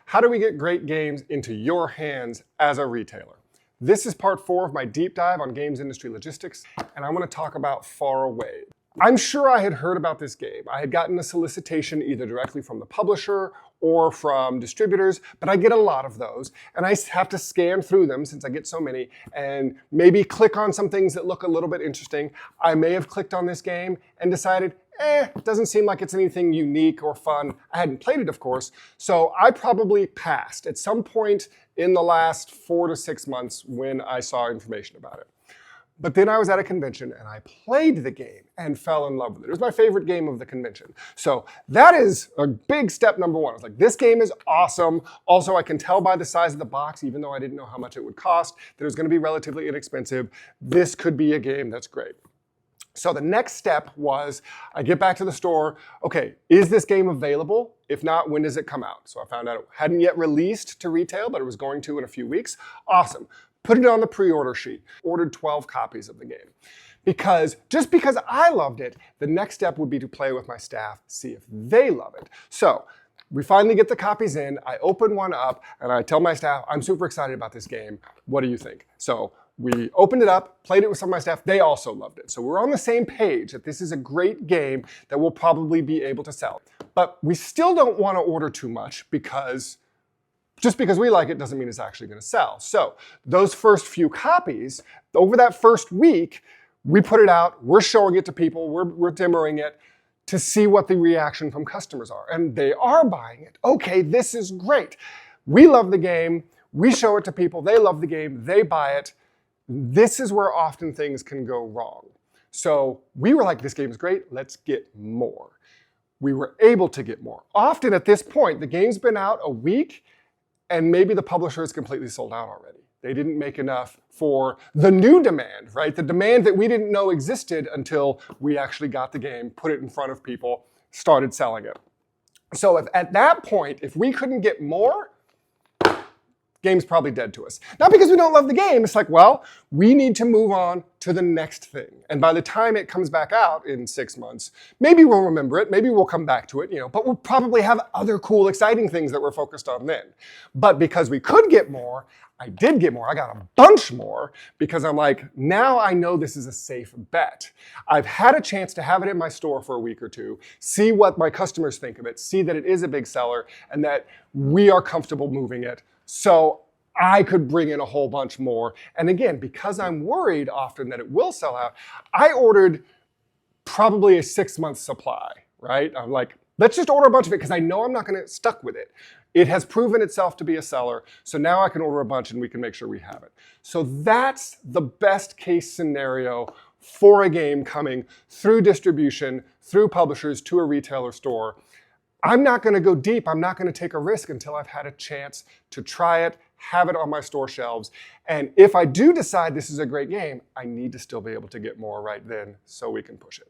How do we get great games into your hands as a retailer? This is part 4 of my deep dive on games industry logistics, and I want to talk about Far Away. I'm sure I had heard about this game. I had gotten a solicitation either directly from the publisher or from distributors, but I get a lot of those, and I have to scan through them since I get so many, and maybe click on some things that look a little bit interesting. I may have clicked on this game and decided, it doesn't seem like it's anything unique or fun. I hadn't played it, of course, so I probably passed at some point in the last 4 to 6 months when I saw information about it. But then I was at a convention and I played the game and fell in love with it. It was my favorite game of the convention. So that is a big step number 1. I was like, this game is awesome. Also, I can tell by the size of the box, even though I didn't know how much it would cost, that it was going to be relatively inexpensive. This could be a game that's great. So the next step was I get back to the store. Okay, is this game available? If not, when does it come out? So I found out it hadn't yet released to retail, but it was going to in a few weeks. Awesome. Put it on the pre-order sheet. Ordered 12 copies of the game. Just because I loved it, the next step would be to play with my staff, see if they love it. So we finally get the copies in. I open one up and I tell my staff, I'm super excited about this game. What do you think? So we opened it up, played it with some of my staff. They also loved it. So we're on the same page that this is a great game that we'll probably be able to sell. But we still don't want to order too much because just because we like it doesn't mean it's actually going to sell. So those first few copies, over that first week, we put it out, we're showing it to people, we're demoing it to see what the reaction from customers are. And they are buying it. Okay, this is great. We love the game, we show it to people, they love the game, they buy it. This is where often things can go wrong. So we were like, this game is great, let's get more. We were able to get more. Often at this point, the game's been out a week, and maybe the publisher is completely sold out already. They didn't make enough for the new demand, right? The demand that we didn't know existed until we actually got the game, put it in front of people, started selling it. So at that point, if we couldn't get more, game's probably dead to us. Not because we don't love the game, it's like, well, we need to move on to the next thing. And by the time it comes back out in 6 months, maybe we'll remember it, maybe we'll come back to it, but we'll probably have other cool, exciting things that we're focused on then. But because we could get more, I did get more. I got a bunch more because I'm like, now I know this is a safe bet. I've had a chance to have it in my store for a week or two, see what my customers think of it, see that it is a big seller and that we are comfortable moving it. So I could bring in a whole bunch more. And again, because I'm worried often that it will sell out, I ordered probably a 6-month supply, right? I'm like, let's just order a bunch of it because I know I'm not going to get stuck with it. It has proven itself to be a seller, so now I can order a bunch and we can make sure we have it. So that's the best case scenario for a game coming through distribution, through publishers to a retailer store. I'm not going to go deep. I'm not going to take a risk until I've had a chance to try it, have it on my store shelves. And if I do decide this is a great game, I need to still be able to get more right then so we can push it.